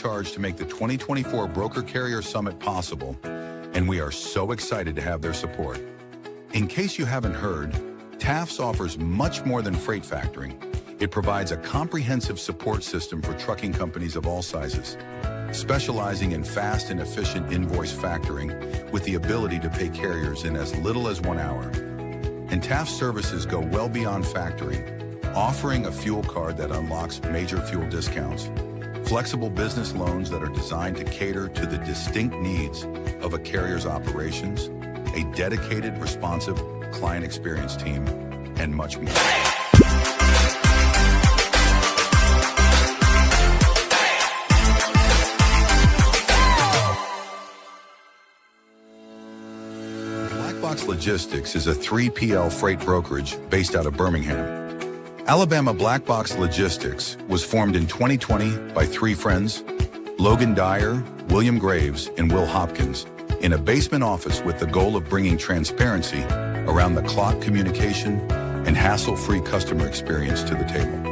charge to make the 2024 Broker Carrier Summit possible, and we are so excited to have their support. In case you haven't heard, TAFS offers much more than freight factoring. It provides a comprehensive support system for trucking companies of all sizes, specializing in fast and efficient invoice factoring with the ability to pay carriers in as little as 1 hour. And TAFS services go well beyond factoring, offering a fuel card that unlocks major fuel discounts, flexible business loans that are designed to cater to the distinct needs of a carrier's operations, a dedicated, responsive client experience team, and much more. Black Logistics is a 3PL freight brokerage based out of Birmingham, Alabama. Black Box Logistics was formed in 2020 by 3 friends, Logan Dyer, William Graves, and Will Hopkins, in a basement office with the goal of bringing transparency around the clock communication and hassle-free customer experience to the table.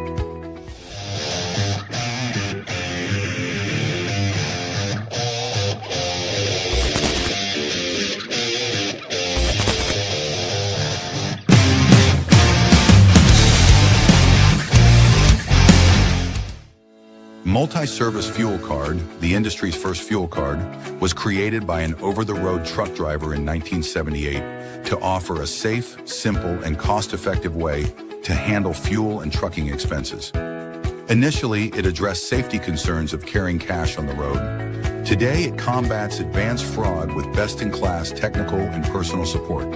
Multi-service fuel card, the industry's first fuel card, was created by an over-the-road truck driver in 1978 to offer a safe, simple, and cost-effective way to handle fuel and trucking expenses. Initially, it addressed safety concerns of carrying cash on the road. Today, it combats advanced fraud with best-in-class technical and personal support.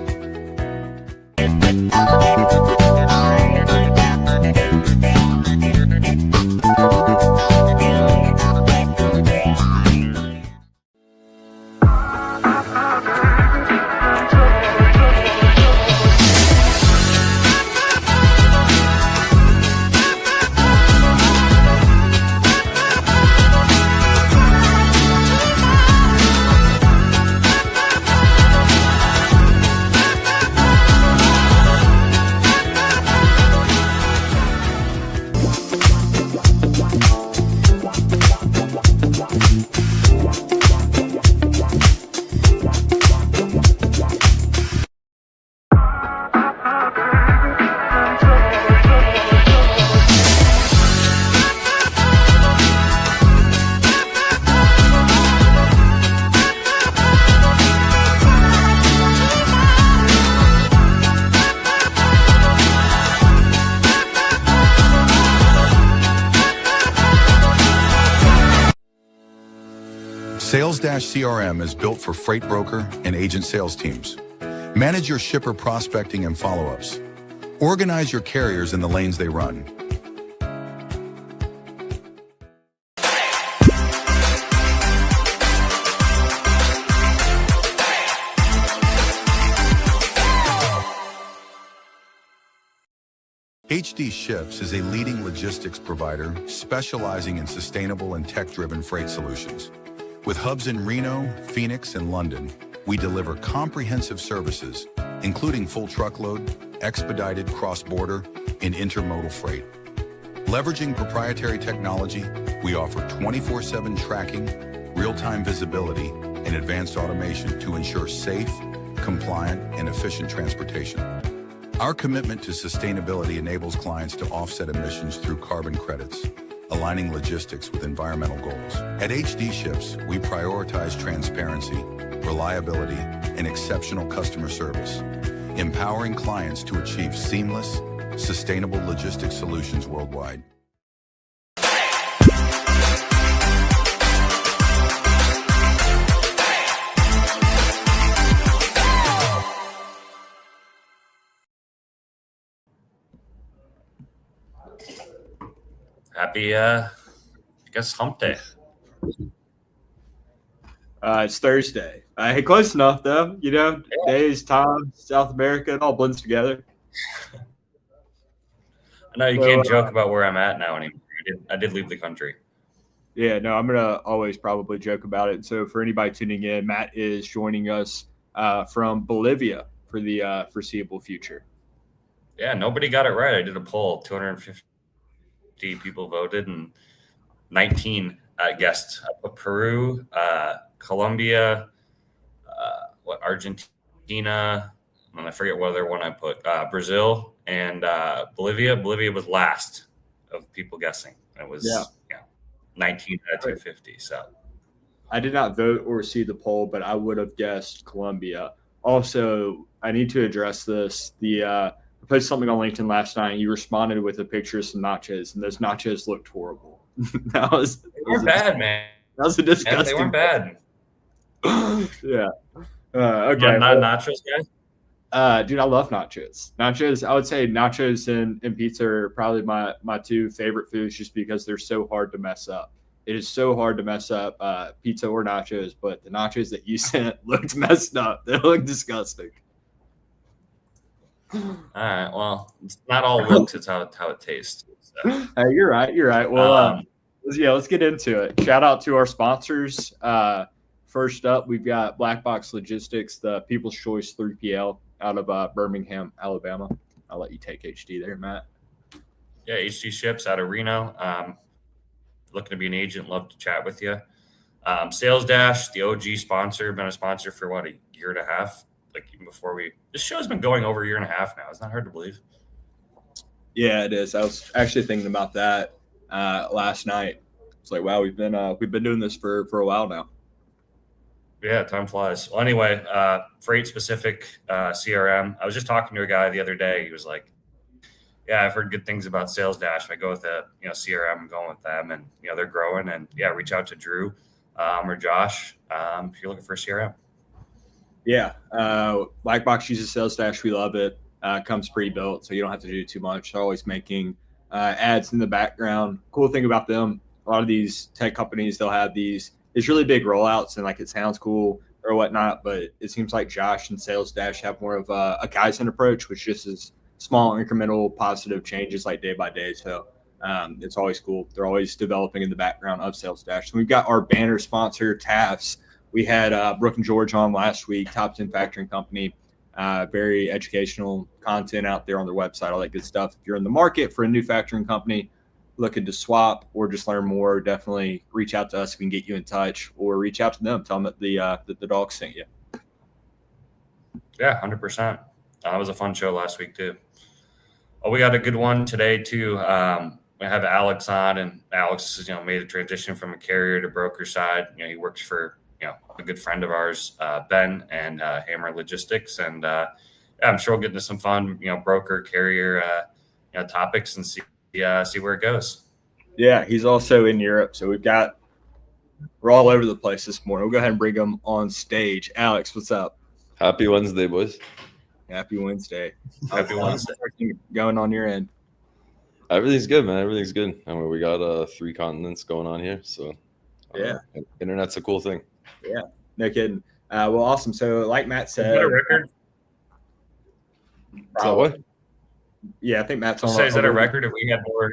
Sales-CRM is built for freight broker and agent sales teams. Manage your shipper prospecting and follow-ups. Organize your carriers in the lanes they run. HD Ships is a leading logistics provider specializing in sustainable and tech-driven freight solutions. With hubs in Reno, Phoenix, and London, we deliver comprehensive services, including full truckload, expedited cross-border, and intermodal freight. Leveraging proprietary technology, we offer 24/7 tracking, real-time visibility, and advanced automation to ensure safe, compliant, and efficient transportation. Our commitment to sustainability enables clients to offset emissions through carbon credits, aligning logistics with environmental goals. At HD Ships, we prioritize transparency, reliability, and exceptional customer service, empowering clients to achieve seamless, sustainable logistics solutions worldwide. Happy, I guess, hump day. It's Thursday. Hey, close enough, though. You know, days, time, South America, it all blends together. I know you can't joke about where I'm at now anymore. I did leave the country. Yeah, no, I'm going to always probably joke about it. So for anybody tuning in, Matt is joining us from Bolivia for the foreseeable future. Yeah, nobody got it right. I did a poll. 250 people voted, and 19 I guessed. I put Peru, Colombia, Argentina, and I forget what other one I put. Brazil and Bolivia. Bolivia was last of people guessing. It was 19 out of 250. So I did not vote or see the poll, but I would have guessed Colombia. Also, I need to address this. I posted something on LinkedIn last night. You responded with a picture of some nachos, and those nachos looked horrible. They weren't bad, man. That was a disgusting. They weren't bad. Yeah. Okay. Not nachos, guys. Dude, I love nachos. Nachos, I would say nachos and pizza are probably my two favorite foods, just because they're so hard to mess up. It is so hard to mess up pizza or nachos, but the nachos that you sent looked messed up. They look disgusting. All right. Well, it's not all looks; it's how it tastes. So. You're right. You're right. Well, let's get into it. Shout out to our sponsors. First up, we've got Black Box Logistics, the People's Choice 3PL out of Birmingham, Alabama. I'll let you take HD there, Matt. Yeah, HD ships out of Reno. Looking to be an agent, love to chat with you. Sales Dash, the OG sponsor, been a sponsor for what, a year and a half? Like even before this show's been going over a year and a half now. It's not hard to believe. Yeah, it is. I was actually thinking about that last night. It's like, wow, we've been doing this for a while now. Yeah, time flies. Well, anyway, freight specific CRM. I was just talking to a guy the other day. He was like, yeah, I've heard good things about Sales Dash. If I go with a CRM, I'm going with them, and they're growing. And yeah, reach out to Drew or Josh if you're looking for a CRM. Yeah, Black Box uses Sales Dash. We love it. Comes pre-built, so you don't have to do too much. They're always making ads in the background. Cool thing about them, a lot of these tech companies, they'll have these really big rollouts, and like it sounds cool or whatnot, but it seems like Josh and Sales Dash have more of a Kaizen approach, which just is small incremental positive changes like day by day. So it's always cool. They're always developing in the background of Sales Dash. So we've got our banner sponsor, TAFs. We had Brooke and George on last week, top 10 factoring company. Very educational content out there on their website, all that good stuff. If you're in the market for a new factoring company, looking to swap or just learn more, definitely reach out to us. We can get you in touch, or reach out to them. Tell them that the Dawgs sent you. Yeah, 100%. It was a fun show last week too. Oh, we got a good one today too. We have Aleks on, and Aleks has made a transition from a carrier to broker side. He works for a good friend of ours, Ben, and Hammer Logistics, and I'm sure we'll get into some fun broker carrier topics and see where it goes. Yeah, he's also in Europe, so we're all over the place this morning. We'll go ahead and bring him on stage. Aleks, what's up? Happy Wednesday, boys. Happy Wednesday. Happy Wednesday. Going on your end? Everything's good, man. Everything's good. I mean, we got 3 continents going on here, so yeah, internet's a cool thing. Yeah, no kidding. Well, awesome. So, like Matt said, is that a record? So what? Yeah, I think Matt's on. Is that a record? If we had more,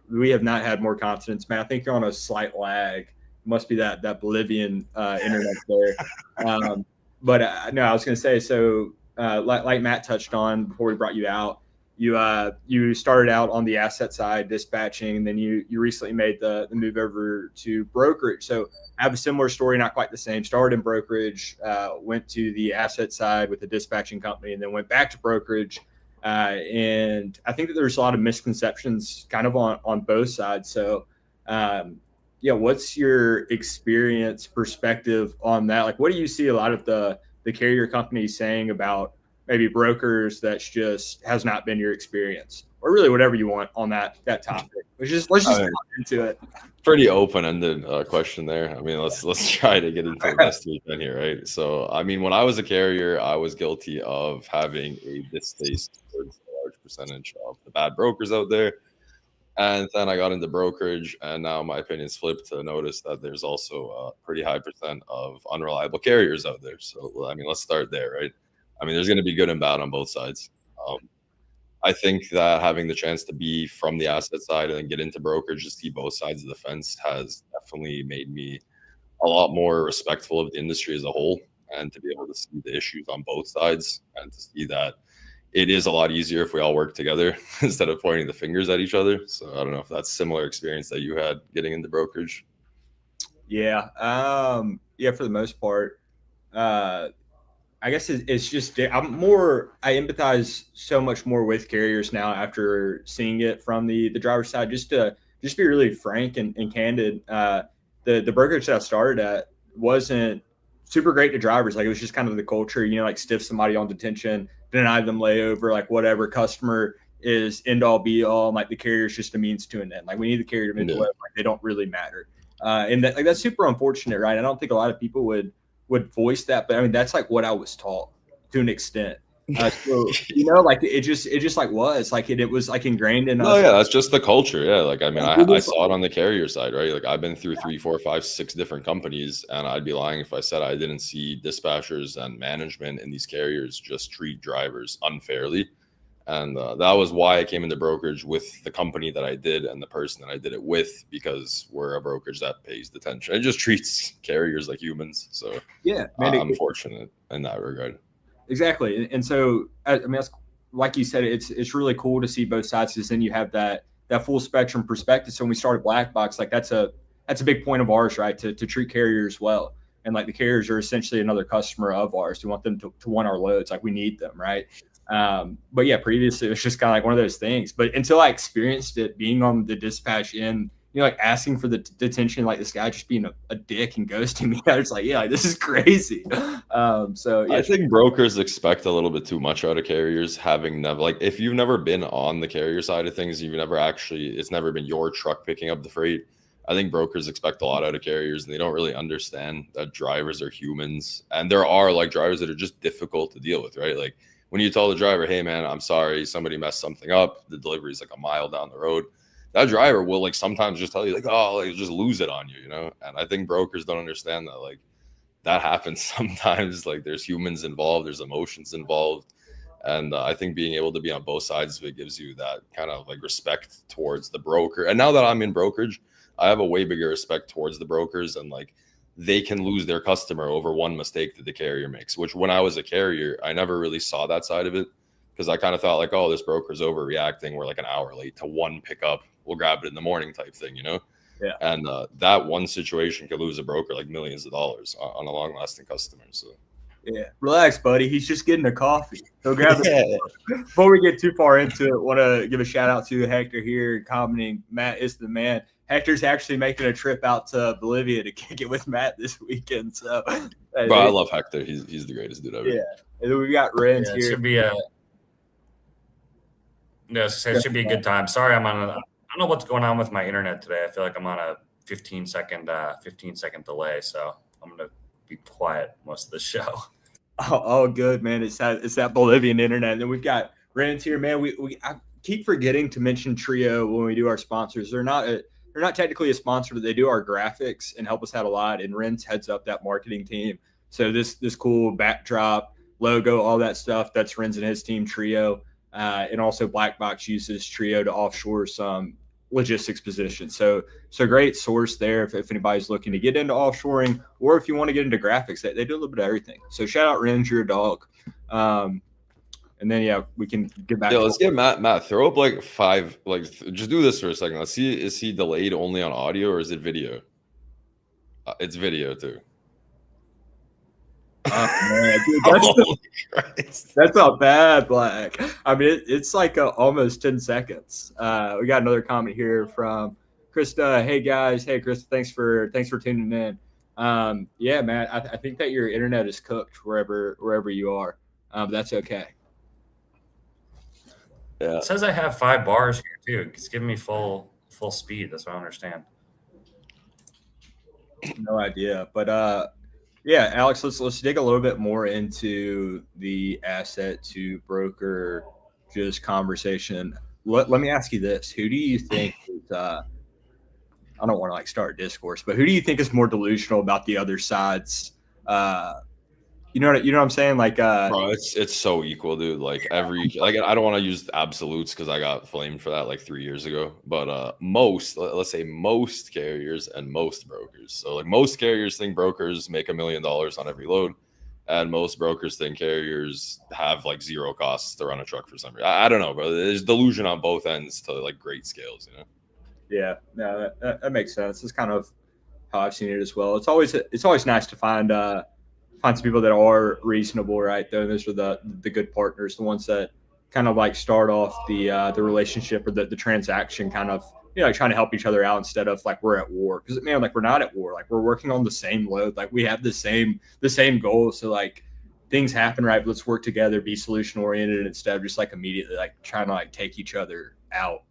we have not had more continents, Matt. I think you're on a slight lag. It must be that Bolivian internet there. But no, I was going to say, so like Matt touched on before we brought you out, you started out on the asset side dispatching, and then you recently made the move over to brokerage. So I have a similar story, not quite the same. Started in brokerage, went to the asset side with the dispatching company, and then went back to brokerage. And I think that there's a lot of misconceptions kind of on both sides. So what's your experience perspective on that? Like, what do you see a lot of the carrier companies saying about maybe brokers that's just has not been your experience, or really whatever you want on that topic? Let's just get into it. Pretty open-ended question there. I mean, let's try to get into the best we can here, right? So, I mean, when I was a carrier, I was guilty of having a distaste towards a large percentage of the bad brokers out there. And then I got into brokerage, and now my opinion's flipped to notice that there's also a pretty high percent of unreliable carriers out there. So, I mean, let's start there, right? I mean, there's going to be good and bad on both sides. I think that having the chance to be from the asset side and then get into brokerage to see both sides of the fence has definitely made me a lot more respectful of the industry as a whole, and to be able to see the issues on both sides and to see that it is a lot easier if we all work together instead of pointing the fingers at each other. So I don't know if that's similar experience that you had getting into brokerage. Yeah. Yeah, for the most part. I guess it's just I empathize so much more with carriers now after seeing it from the driver's side. Just to be really frank and candid, the brokerage that I started at wasn't super great to drivers. Like, it was just kind of the culture, like stiff somebody on detention, deny them layover, like whatever. Customer is end all be all. Like, the carrier is just a means to an end. Like, we need the carrier to make the web. Like, they don't really matter. And that's super unfortunate, right? I don't think a lot of people would voice that, but I mean, that's like what I was taught to an extent. So, like it just like was like it was like ingrained in us. Oh yeah, that's just the culture. Yeah, like I mean, I saw it on the carrier side, right? Like, I've been through 3, 4, 5, 6 different companies, and I'd be lying if I said I didn't see dispatchers and management in these carriers just treat drivers unfairly. And that was why I came into brokerage with the company that I did and the person that I did it with, because we're a brokerage that pays attention. It just treats carriers like humans. So yeah, I'm fortunate in that regard. Exactly. And so, I mean, that's, like you said, it's really cool to see both sides, because then you have that full spectrum perspective. So when we started Black Box, like that's a big point of ours, right? To treat carriers well. And like, the carriers are essentially another customer of ours. We want them to want our loads. Like, we need them, right? But yeah, previously it was just kind of like one of those things. But until I experienced it, being on the dispatch end, like asking for the detention, like this guy just being a dick and ghosting me, I was like, yeah, like, this is crazy. So yeah, I think brokers expect a little bit too much out of carriers, having never, like, if you've never been on the carrier side of things, it's never been your truck picking up the freight. I think brokers expect a lot out of carriers, and they don't really understand that drivers are humans, and there are like drivers that are just difficult to deal with, right? Like, when you tell the driver, hey man, I'm sorry, somebody messed something up, the delivery is like a mile down the road, that driver will like sometimes just tell you like, oh, like, just lose it on you, And I think brokers don't understand that, like, that happens sometimes. Like, there's humans involved, there's emotions involved. And I think being able to be on both sides of it gives you that kind of like respect towards the broker. And now that I'm in brokerage, I have a way bigger respect towards the brokers, and like, they can lose their customer over one mistake that the carrier makes, which when I was a carrier, I never really saw that side of it, because I kind of thought like, oh, this broker's overreacting. We're like an hour late to one pickup. We'll grab it in the morning type thing, Yeah. And that one situation could lose a broker like millions of dollars on a long-lasting customer. So yeah, relax, buddy. He's just getting a coffee. So grab it. Before we get too far into it, want to give a shout out to Hector here, commenting, Matt is the man. Hector's actually making a trip out to Bolivia to kick it with Matt this weekend. So, bro, I love Hector. He's the greatest dude ever. Yeah, and then we got Renz here. It should be it should be a good time. Sorry, I don't know what's going on with my internet today. I feel like I'm on a 15 second delay, so I'm gonna be quiet most of the show. Oh, good, man. It's that Bolivian internet. And then we've got Renz here, man. I keep forgetting to mention Trio when we do our sponsors. They're not technically a sponsor, but they do our graphics and help us out a lot. And Renz heads up that marketing team. So this cool backdrop, logo, all that stuff, that's Renz and his team, Trio. And also Black Box uses Trio to offshore some logistics positions. So great source there if anybody's looking to get into offshoring, or if you want to get into graphics. They do a little bit of everything. So shout out Renz, your dog. And then, yeah, we can get back. Yeah, let's get Matt, throw up like 5, like just do this for a second. Let's see, is he delayed only on audio or is it video? It's video too. Man, dude, that's not bad, Black. I mean, it's like almost 10 seconds. We got another comment here from Krista. Hey guys, hey Krista, thanks for tuning in. Yeah, man, I think that your internet is cooked wherever you are. But that's okay. Yeah. It says I have 5 bars here too. It's giving me full speed. That's what I understand. No idea, but yeah, Alex, let's dig a little bit more into the asset to broker just conversation. Let me ask you this: who do you think is, I don't want to like start a discourse, but who do you think is more delusional about the other side's? You know what I'm saying? Like, bro, it's so equal, dude. Like I don't want to use absolutes because I got flamed for that like 3 years ago. But let's say most carriers and most brokers. So like most carriers think brokers make $1 million on every load. And most brokers think carriers have like zero costs to run a truck for some reason. I don't know, bro. There's delusion on both ends to like great scales, you know? Yeah, no, that makes sense. It's kind of how I've seen it as well. It's always nice to find some people that are reasonable, right? Though those are the good partners, the ones that kind of like start off the relationship or the transaction, kind of trying to help each other out instead of like we're at war. Because man, like we're not at war. Like we're working on the same load. Like we have the same goal. So like things happen, right? But let's work together, be solution oriented instead of just like immediately like trying to like take each other out.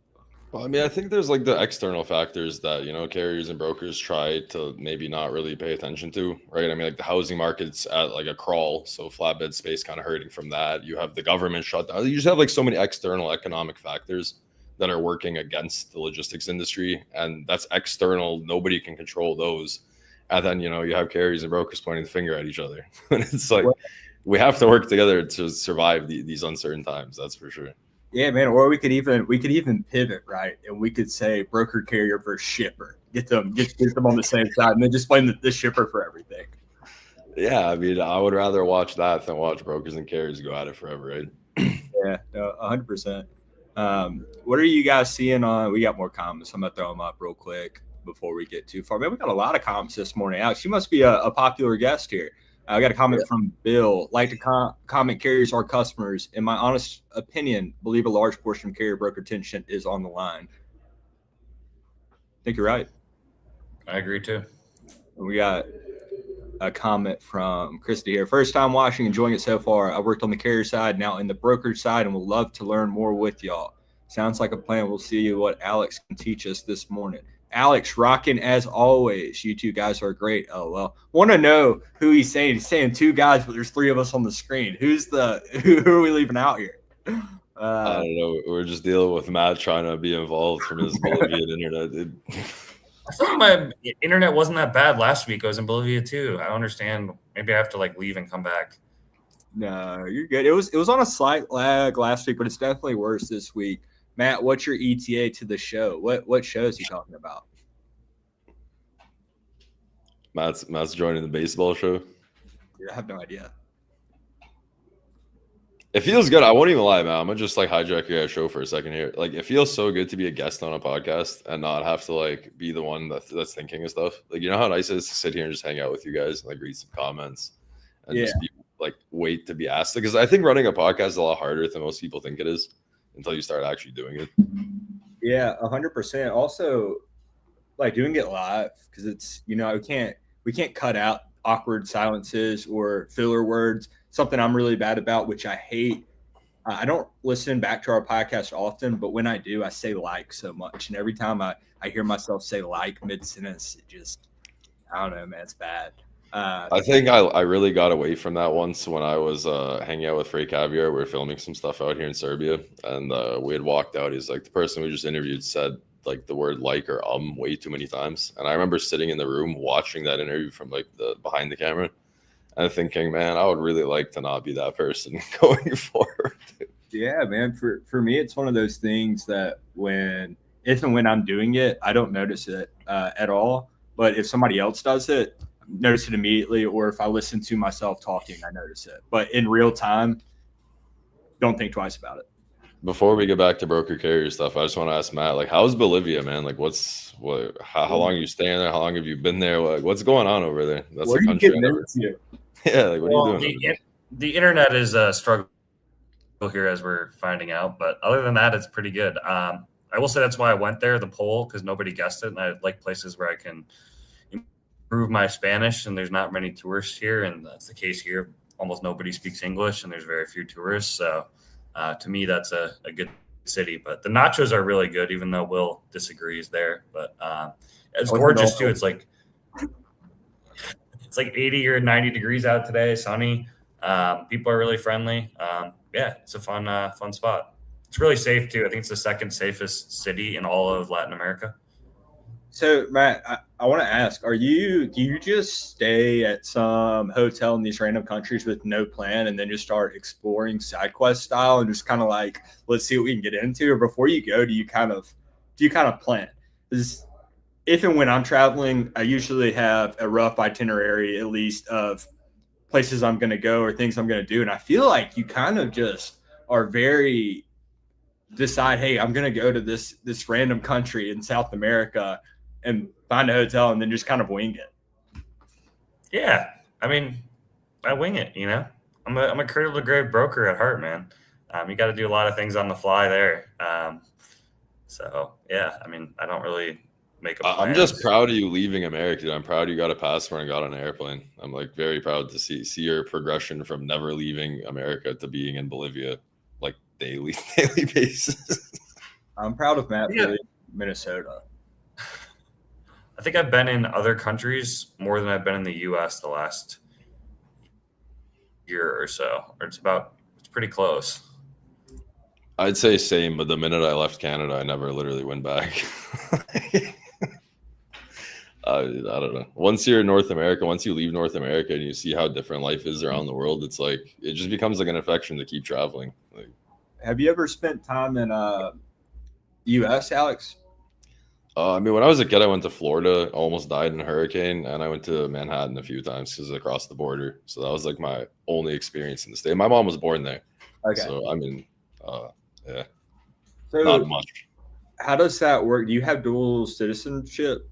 Well, I mean, I think there's like the external factors that, carriers and brokers try to maybe not really pay attention to, right? I mean, like the housing market's at like a crawl. So flatbed space kind of hurting from that. You have the government shutdown. You just have like so many external economic factors that are working against the logistics industry. And that's external. Nobody can control those. And then, you have carriers and brokers pointing the finger at each other. And it's like, we have to work together to survive these uncertain times. That's for sure. Yeah, man. Or we could even pivot, right? And we could say broker carrier versus shipper. Get them on the same side, and then just blame the shipper for everything. Yeah, I mean, I would rather watch that than watch brokers and carriers go at it forever, right? Yeah, 100%. What are you guys seeing on? We got more comments. I'm gonna throw them up real quick before we get too far. Man, we got a lot of comments this morning. Alex, you must be a popular guest here. I got a comment from Bill. Like to comment, carriers are customers. In my honest opinion, believe a large portion of carrier broker tension is on the line. I think you're right. I agree too. We got a comment from Christy here. First time watching, enjoying it so far. I worked on the carrier side, now in the brokerage side, and would love to learn more with y'all. Sounds like a plan. We'll see what Alex can teach us this morning. Alex, rocking as always. You two guys are great. Oh, well. Want to know who he's saying. He's saying two guys, but there's three of us on the screen. Who are we leaving out here? I don't know. We're just dealing with Matt trying to be involved from his Bolivian internet, dude. I thought my internet wasn't that bad last week. I was in Bolivia too. I don't understand. Maybe I have to like leave and come back. No, you're good. It was on a slight lag last week, but it's definitely worse this week. Matt, what's your ETA to the show? What show is he talking about? Matt's joining the baseball show. Yeah, I have no idea. It feels good. I won't even lie, man. I'm gonna just like hijack your show for a second here. Like, it feels so good to be a guest on a podcast and not have to like be the one that's thinking of stuff. Like, you know how nice it is to sit here and just hang out with you guys and like read some comments and just be like wait to be asked. Because I think running a podcast is a lot harder than most people think it is until you start actually doing it. Yeah, 100%. Also, like doing it live because it's we can't cut out awkward silences or filler words. Something I'm really bad about, which I hate. I don't listen back to our podcast often, but when I do, I say like so much. And every time I hear myself say like mid-sentence, it just, I don't know, man, it's bad. I think I really got away from that once when I was hanging out with Frey Caviar. We were filming some stuff out here in Serbia, and we had walked out. He's like, the person we just interviewed said like the word like or way too many times. And I remember sitting in the room watching that interview from like the behind the camera and thinking, man, I would really like to not be that person going forward. Yeah, man. For me, it's one of those things that if and when I'm doing it, I don't notice it at all. But if somebody else does it, I notice it immediately. Or if I listen to myself talking, I notice it. But in real time, don't think twice about it. Before we get back to broker carrier stuff, I just want to ask Matt, like, how's Bolivia, man? Like, how long are you staying there? How long have you been there? Like, what's going on over there? That's what a country. Yeah, like, what are you doing? The internet is a struggle here, as we're finding out. But other than that, it's pretty good. I will say that's why I went there, the poll, because nobody guessed it. And I like places where I can improve my Spanish, and there's not many tourists here. And that's the case here. Almost nobody speaks English, and there's very few tourists. So to me, that's a good city. But the nachos are really good, even though Will disagrees there. But it's gorgeous, too. It's like 80 or 90 degrees out today, sunny. People are really friendly. Yeah, it's a fun spot. It's really safe too. I think it's the second safest city in all of Latin America. So Matt, I want to ask, do you just stay at some hotel in these random countries with no plan and then just start exploring side quest style and just kind of like, let's see what we can get into? Or before you go, do you kind of plan? Because if and when I'm traveling, I usually have a rough itinerary, at least of places I'm going to go or things I'm going to do. And I feel like you kind of just are very decide, hey, I'm going to go to this random country in South America and find a hotel and then just kind of wing it. Yeah. I mean, I wing it, you know. I'm a cradle to grave broker at heart, man. You got to do a lot of things on the fly there. So yeah, I mean, I don't really make a plan. I'm just proud of you leaving America. I'm proud you got a passport and got on an airplane. I'm like very proud to see your progression from never leaving America to being in Bolivia like daily basis. I'm proud of Matt for Minnesota. I think I've been in other countries more than I've been in the U.S. the last year or so. Or it's pretty close. I'd say same, but the minute I left Canada, I never literally went back. I don't know. Once you're in North America, once you leave North America and you see how different life is around the world, it's like it just becomes like an affection to keep traveling. Like, have you ever spent time in U.S., Alex? I mean, when I was a kid, I went to Florida, almost died in a hurricane, and I went to Manhattan a few times because across the border. So that was like my only experience in the state. My mom was born there. Okay. So I mean, yeah, so not much. How does that work? Do you have dual citizenship?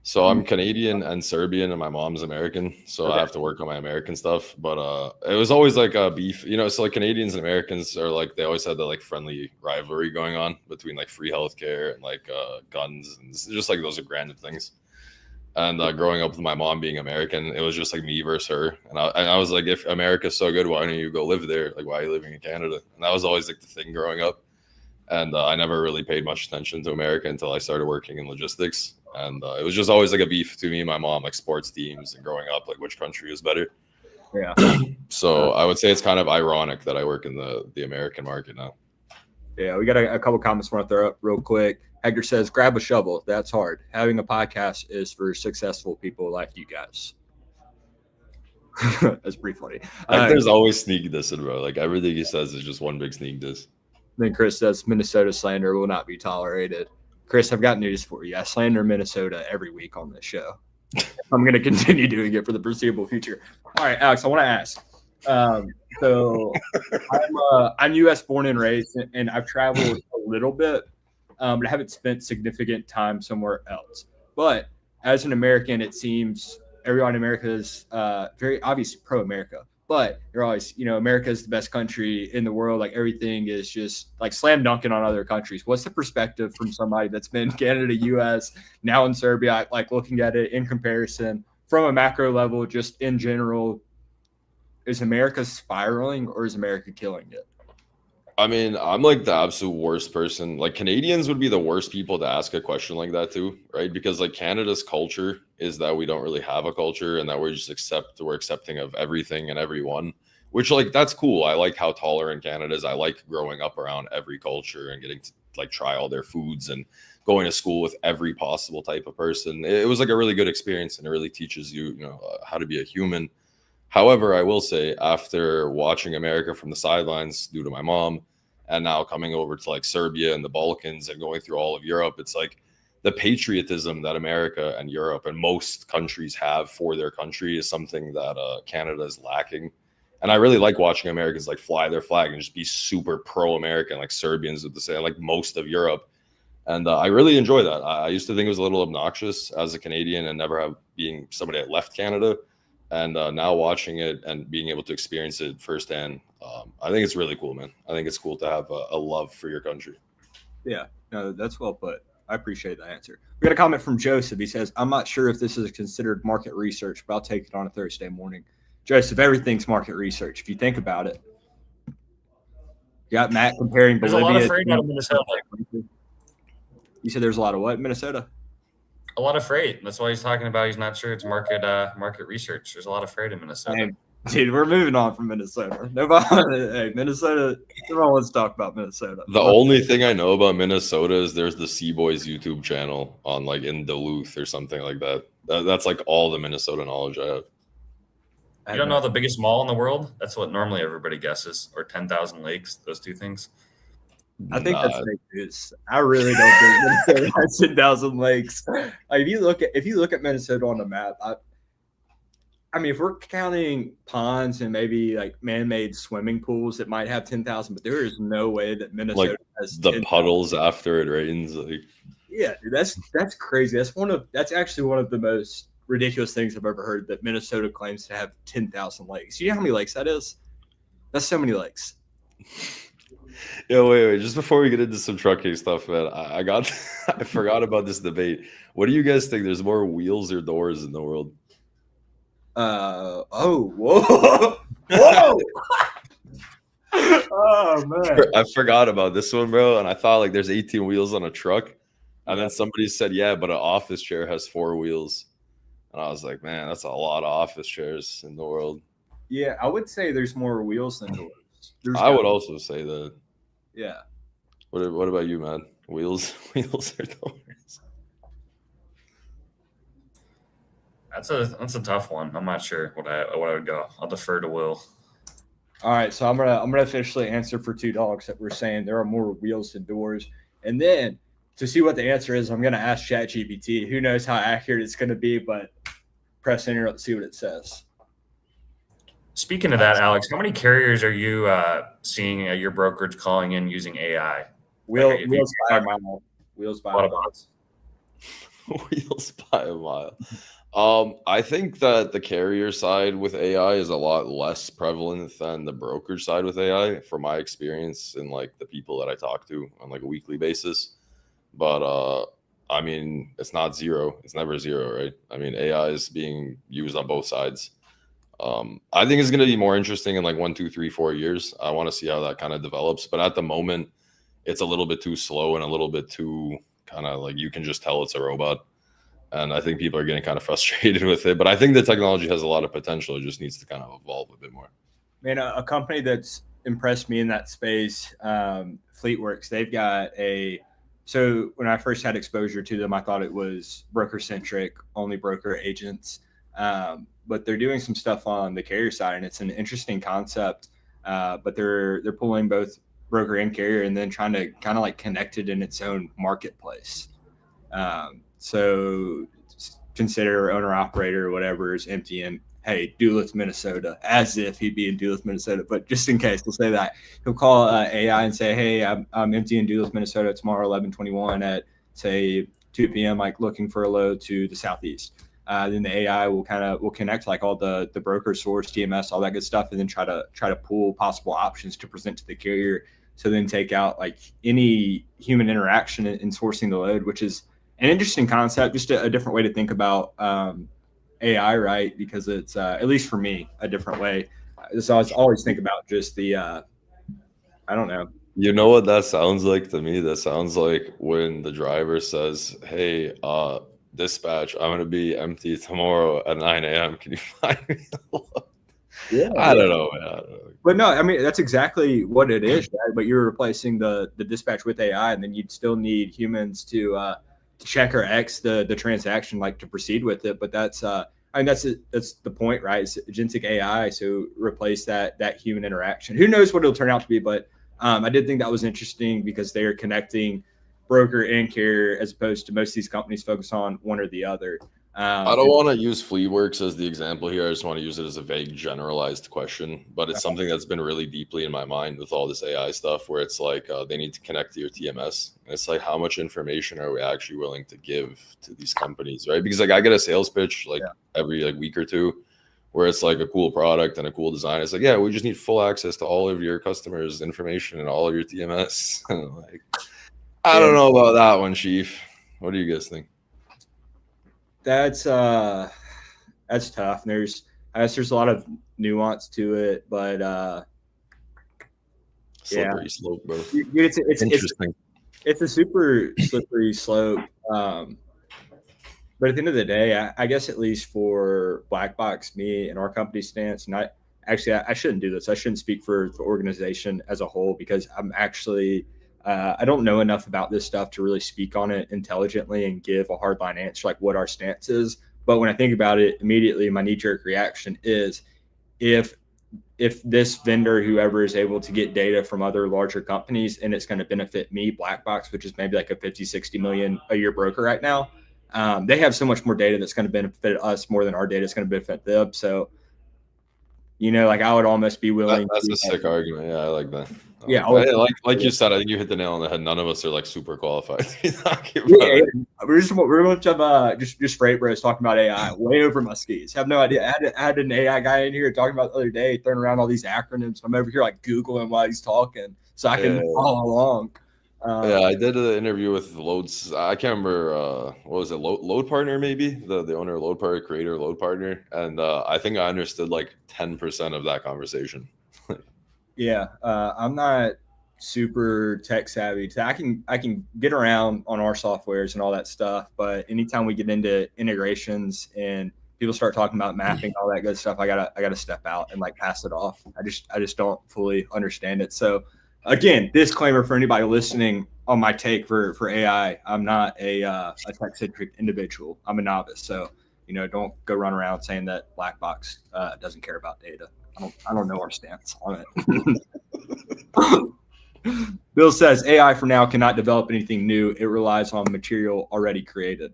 So I'm Canadian and Serbian, and my mom's American. So Okay. I have to work on my American stuff. But it was always like a beef, you know. So like Canadians and Americans are like they always had that like friendly rivalry going on between like free healthcare and like guns and just like those are random things. And growing up with my mom being American, it was just like me versus her. And I was like, if America's so good, why don't you go live there? Like, why are you living in Canada? And that was always like the thing growing up. And I never really paid much attention to America until I started working in logistics. And it was just always like a beef between me and my mom, like sports teams and growing up, like which country was better. Yeah. So I would say it's kind of ironic that I work in the American market now. Yeah, we got a couple comments I want to throw up real quick. Hector says, grab a shovel. That's hard. Having a podcast is for successful people like you guys. That's pretty funny. Like, there's always sneak dissing, bro. Like everything he says is just one big sneak diss. Then Chris says, Minnesota slander will not be tolerated. Chris, I've got news for you. I slander Minnesota every week on this show. I'm going to continue doing it for the foreseeable future. All right, Alex, I want to ask. So I'm U.S. born and raised, and I've traveled a little bit, but I haven't spent significant time somewhere else. But as an American, it seems everyone in America is very obviously pro-America. But you're always, America is the best country in the world. Like everything is just like slam dunking on other countries. What's the perspective from somebody that's been Canada, U.S., now in Serbia, like looking at it in comparison from a macro level, just in general? Is America spiraling or is America killing it? I mean, I'm like the absolute worst person. Like Canadians would be the worst people to ask a question like that to, right? Because like Canada's culture is that we don't really have a culture and that we're accepting of everything and everyone, which like that's cool. I like how tolerant Canada is. I like growing up around every culture and getting to like try all their foods and going to school with every possible type of person. It was like a really good experience and it really teaches you, how to be a human. However, I will say after watching America from the sidelines due to my mom and now coming over to like Serbia and the Balkans and going through all of Europe, it's like the patriotism that America and Europe and most countries have for their country is something that Canada is lacking. And I really like watching Americans like fly their flag and just be super pro-American, like Serbians would say, like most of Europe. And I really enjoy that. I used to think it was a little obnoxious as a Canadian and never being somebody that left Canada. And now watching it and being able to experience it firsthand, I think it's really cool, man. I think it's cool to have a love for your country. Yeah, no, that's well put. I appreciate that answer. We got a comment from Joseph. He says, I'm not sure if this is considered market research, but I'll take it on a Thursday morning. Joseph, everything's market research. If you think about it. You got Matt comparing There's Bolivia. a lot of freight out of Minnesota. You said there's a lot of what in Minnesota? A lot of freight. That's why he's talking about he's not sure it's market research. There's a lot of freight in Minnesota. Hey, dude, we're moving on from Minnesota. Nobody, Minnesota. Everyone wants to talk about Minnesota. The only thing I know about Minnesota is there's the Sea Boys YouTube channel on like in Duluth or something like that. That's like all the Minnesota knowledge I have. You don't know the biggest mall in the world? That's what normally everybody guesses. Or 10,000 lakes, those two things. I think that's fake news. I really don't think Minnesota has 10,000 lakes. Like, if you look at Minnesota on the map, I mean, if we're counting ponds and maybe like man-made swimming pools, it might have 10,000, but there is no way that Minnesota Like has the 10,000. puddles after it rains. Like, Yeah, dude, that's crazy. That's actually one of the most ridiculous things I've ever heard, that Minnesota claims to have 10,000 lakes. You know how many lakes that is? That's so many lakes. yeah, wait. Just before we get into some trucking stuff, man, I forgot about this debate. What do you guys think? There's more wheels or doors in the world? Oh, whoa, whoa. Oh man, I forgot about this one, bro. And I thought like there's 18 wheels on a truck. And then somebody said, yeah, but an office chair has 4 wheels. And I was like, man, that's a lot of office chairs in the world. yeah, I would say there's more wheels than doors. I would also say that. Yeah. What about you, man? Wheels or doors? That's a tough one. I'm not sure what I would go. I'll defer to Will. All right, so I'm gonna officially answer for two dogs that we're saying there are more wheels than doors, and then to see what the answer is, I'm gonna ask ChatGPT. Who knows how accurate it's gonna be, but press enter. Let's see what it says. Speaking of that, Alex, how many carriers are you seeing at your brokerage calling in using AI? Wheels by a mile. Wheels by a mile. Wheels by a mile. I think that the carrier side with AI is a lot less prevalent than the brokerage side with AI, from my experience and like the people that I talk to on like a weekly basis. But I mean, it's not zero. It's never zero, right? I mean, AI is being used on both sides. I think it's going to be more interesting in like 1, 2, 3, 4 years. I want to see how that kind of develops. But at the moment, it's a little bit too slow and a little bit too kind of like you can just tell it's a robot. And I think people are getting kind of frustrated with it. But I think the technology has a lot of potential. It just needs to kind of evolve a bit more. Man, a company that's impressed me in that space, Fleetworks, they've got so when I first had exposure to them, I thought it was broker-centric, only broker agents. But they're doing some stuff on the carrier side, and it's an interesting concept. But they're pulling both broker and carrier and then trying to kind of like connect it in its own marketplace. So consider owner operator or whatever is emptying, hey, Duluth, Minnesota, as if he'd be in Duluth, Minnesota. But just in case, we'll say that he'll call AI and say, hey, I'm emptying Duluth, Minnesota tomorrow, 11/21 at say 2 p.m. Like looking for a load to the southeast. Then the AI will connect like all the broker source, TMS, all that good stuff, and then try to pull possible options to present to the carrier. So then take out like any human interaction in sourcing the load, which is an interesting concept, just a different way to think about AI, right? Because it's, at least for me, a different way. So I always think about just the, I don't know. You know what that sounds like to me? That sounds like when the driver says, hey, dispatch, I'm going to be empty tomorrow at 9 a.m. Can you find me a load? Yeah, I don't know, man. I don't know. But no, I mean, that's exactly what it is, right? But you're replacing the dispatch with AI, and then you'd still need humans to check or X the transaction, like to proceed with it. But that's I mean that's the point, right? It's agentic AI, so replace that human interaction. Who knows what it'll turn out to be? But I did think that was interesting because they are connecting broker and carrier as opposed to most of these companies focus on one or the other. I don't want to use Fleetworks as the example here. I just want to use it as a vague, generalized question. But it's something that's been really deeply in my mind with all this AI stuff, where it's like they need to connect to your TMS. And it's like, how much information are we actually willing to give to these companies, right? Because like I get a sales pitch like every like week or two, where it's like a cool product and a cool design. It's like, yeah, we just need full access to all of your customers' information and all of your TMS. Like, I don't know about that one, Chief. What do you guys think? That's tough. I guess there's a lot of nuance to it, but Slippery slope, bro. It's interesting. It's a super slippery slope. But at the end of the day, I guess at least for Black Box, me and our company stance, and I shouldn't do this. I shouldn't speak for the organization as a whole because I'm actually I don't know enough about this stuff to really speak on it intelligently and give a hardline answer like what our stance is. But when I think about it, immediately my knee-jerk reaction is if this vendor, whoever is able to get data from other larger companies and it's going to benefit me, Black Box, which is maybe like a 50, 60 million a year broker right now, They have so much more data that's going to benefit us more than our data is going to benefit them. So, like I would almost be willing. That's a sick argument. Yeah, I like that. Yeah, like you said, I think you hit the nail on the head. None of us are like super qualified to be talking about Yeah, it. we're a bunch of just freight bros talking about AI way over my skis. Have no idea. I had an AI guy in here talking about the other day, throwing around all these acronyms. I'm over here like Googling while he's talking so I can follow along. Yeah, I did an interview with Loads. I can't remember what was it, Load Partner, maybe the owner of Load Partner, creator of Load Partner, and I think I understood like 10% of that conversation. Yeah, I'm not super tech savvy. So I can get around on our softwares and all that stuff, but anytime we get into integrations and people start talking about mapping, all that good stuff, I gotta step out and like pass it off. I just don't fully understand it. So again, disclaimer for anybody listening on my take for AI, I'm not a tech centric individual. I'm a novice, so don't go run around saying that Black Box doesn't care about data. I don't know our stance on it. Bill says AI for now cannot develop anything new. It relies on material already created.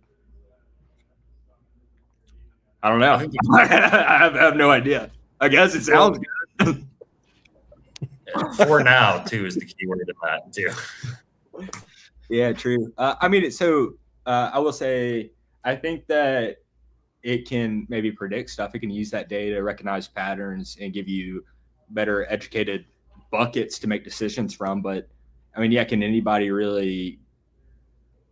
I don't know. I have no idea. I guess it sounds good. For now, too, is the key word of that, too. Yeah, true. I will say, I think that it can maybe predict stuff. It can use that data, recognize patterns, and give you better educated buckets to make decisions from. But can anybody really,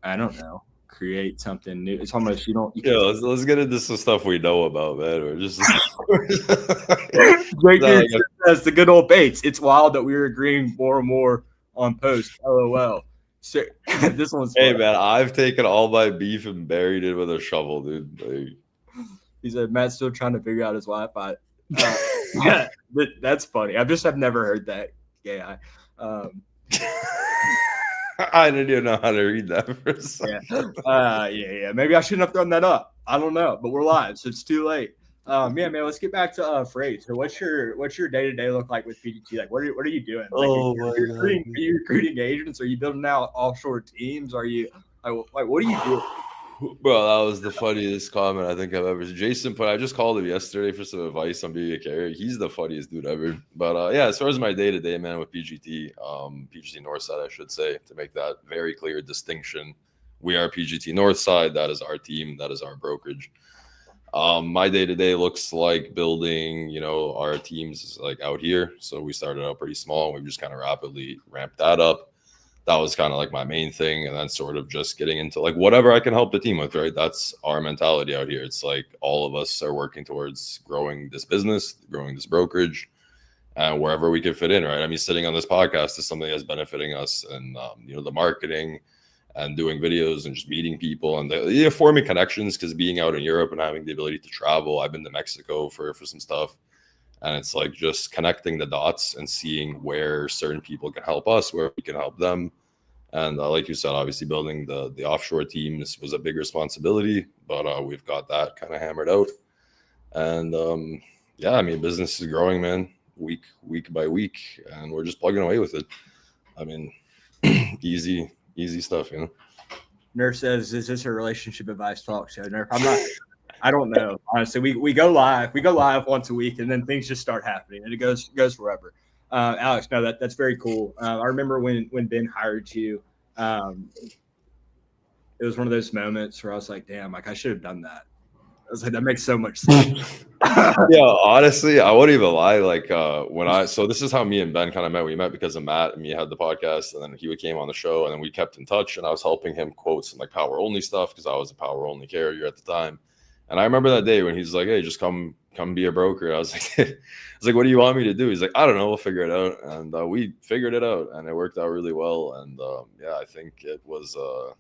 I don't know, create something new? It's almost let's get into some stuff we know about, man. We're just Jake says the good old Bates. It's wild that we're agreeing more and more on posts. LOL. So, this one's hey, man, I've taken all my beef and buried it with a shovel, dude. Like, he said Matt's still trying to figure out his Wi-Fi. Yeah, that's funny. I've never heard that. Yeah. I didn't even know how to read that for a second. Yeah. Maybe I shouldn't have thrown that up. I don't know, but we're live, so it's too late. Man, let's get back to freight. So what's your day-to-day look like with PGT? Like, what are you doing? Like, are you recruiting agents? Are you building out offshore teams? Are you like what are you doing? Bro, that was the funniest comment I think I've ever seen. Jason I just called him yesterday for some advice on being a carrier. He's the funniest dude ever. But yeah, as far as my day-to-day, man, with PGT Northside, I should say, to make that very clear distinction. We are PGT Northside. That is our team. That is our brokerage. My day-to-day looks like building, our teams like out here. So we started out pretty small. We've just kind of rapidly ramped that up. That was kind of like my main thing. And then sort of just getting into like whatever I can help the team with, right? That's our mentality out here. It's like all of us are working towards growing this business, growing this brokerage, and wherever we can fit in, right? Sitting on this podcast is something that's benefiting us and, the marketing and doing videos and just meeting people and forming connections, because being out in Europe and having the ability to travel, I've been to Mexico for some stuff. And it's like just connecting the dots and seeing where certain people can help us, where we can help them. And like you said, obviously building the offshore teams was a big responsibility, but we've got that kind of hammered out. And business is growing, man, week by week, and we're just plugging away with it. Easy stuff, Nerf says, "Is this a relationship advice talk show?" Nerf, I'm not. I don't know. Honestly, we go live. We go live once a week, and then things just start happening, and it goes forever. Alex, no, that's very cool. I remember when Ben hired you. It was one of those moments where I was like, "Damn, like I should have done that." I was like, "That makes so much sense." Yeah, honestly, I wouldn't even lie. Like so this is how me and Ben kind of met. We met because of Matt and me had the podcast, and then he came on the show, and then we kept in touch. And I was helping him quote some like power only stuff because I was a power only carrier at the time. And I remember that day when he's like, "Hey, just come be a broker." And I was like, "What do you want me to do?" He's like, "I don't know. We'll figure it out." And we figured it out, and it worked out really well. And I think it was a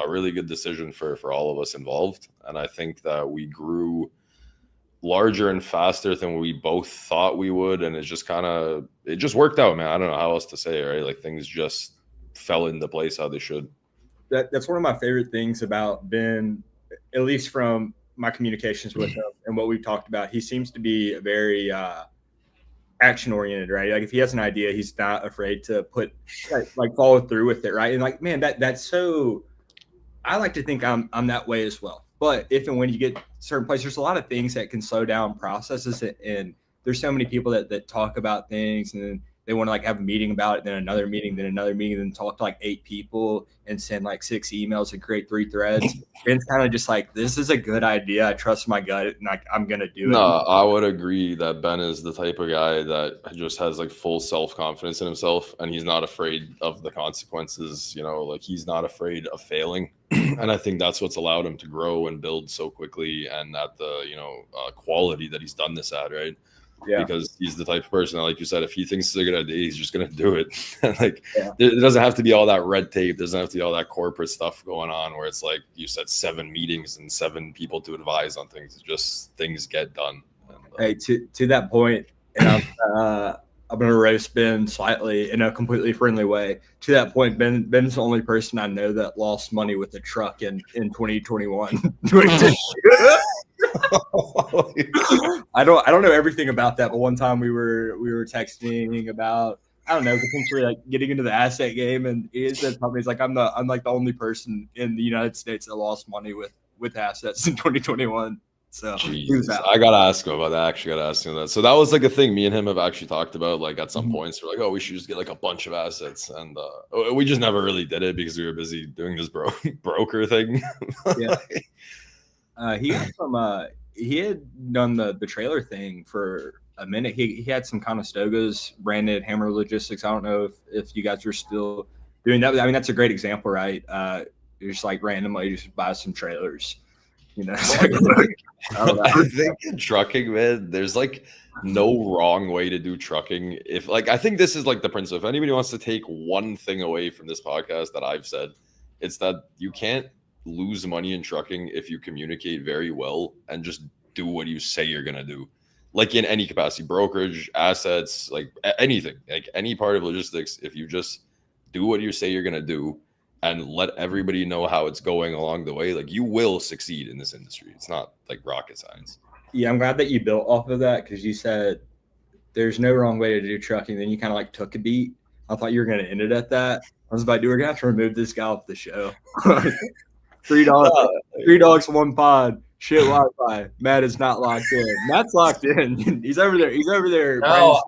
really good decision for all of us involved. And I think that we grew larger and faster than we both thought we would. And it just worked out, man. I don't know how else to say it, right? Like things just fell into place how they should. That's one of my favorite things about Ben, at least from my communications with him and what we've talked about. He seems to be very action oriented, right? Like if he has an idea, he's not afraid to follow through with it, right? And like, man, that's so I like to think I'm that way as well. But if and when you get certain places, there's a lot of things that can slow down processes, and there's so many people that talk about things, and then they want to like have a meeting about it, then another meeting, then talk to like 8 people and send like 6 emails and create 3 threads. Ben's kind of just like, this is a good idea. I trust my gut, and like I'm gonna do it. No, I would agree that Ben is the type of guy that just has like full self-confidence in himself, and he's not afraid of the consequences. You know, like he's not afraid of failing, and I think that's what's allowed him to grow and build so quickly, and at the quality that he's done this at, right? Yeah. Because he's the type of person that, like you said, if he thinks it's a good idea, he's just going to do it. It doesn't have to be all that red tape. Doesn't have to be all that corporate stuff going on where it's like you said, 7 meetings and 7 people to advise on things. It's just things get done. And, hey, to that point, and I'm going to roast Ben slightly in a completely friendly way. To that point, Ben's the only person I know that lost money with a truck in 2021. I don't know everything about that, but one time we were texting about, I don't know, potentially like getting into the asset game, and he said something. He's like, I'm like the only person in the United States that lost money with assets in 2021. So I gotta ask him about that. I actually gotta ask him that. So that was like a thing me and him have actually talked about. Like at some points, we're like, oh, we should just get like a bunch of assets, and we just never really did it because we were busy doing this broker thing. Yeah. He had done the trailer thing for a minute. He had some Conestogas branded Hammer Logistics. I don't know if you guys are still doing that. I mean, that's a great example, right? You're just like randomly just buy some trailers, you know. I think in trucking, man, there's like no wrong way to do trucking. If like, I think this is like the principle. If anybody wants to take one thing away from this podcast that I've said, it's that you can't lose money in trucking if you communicate very well and just do what you say you're going to do. Like in any capacity, brokerage, assets, like anything, like any part of logistics, if you just do what you say you're going to do and let everybody know how it's going along the way, like you will succeed in this industry. It's not like rocket science. Yeah, I'm glad that you built off of that, because you said there's no wrong way to do trucking. Then you kind of like took a beat. I thought you were going to end it at that. I was about to, we're going to have to remove this guy off the show. $3, 1 pod. Shit Wi-Fi. Matt is not locked in. Matt's locked in. He's over there. No.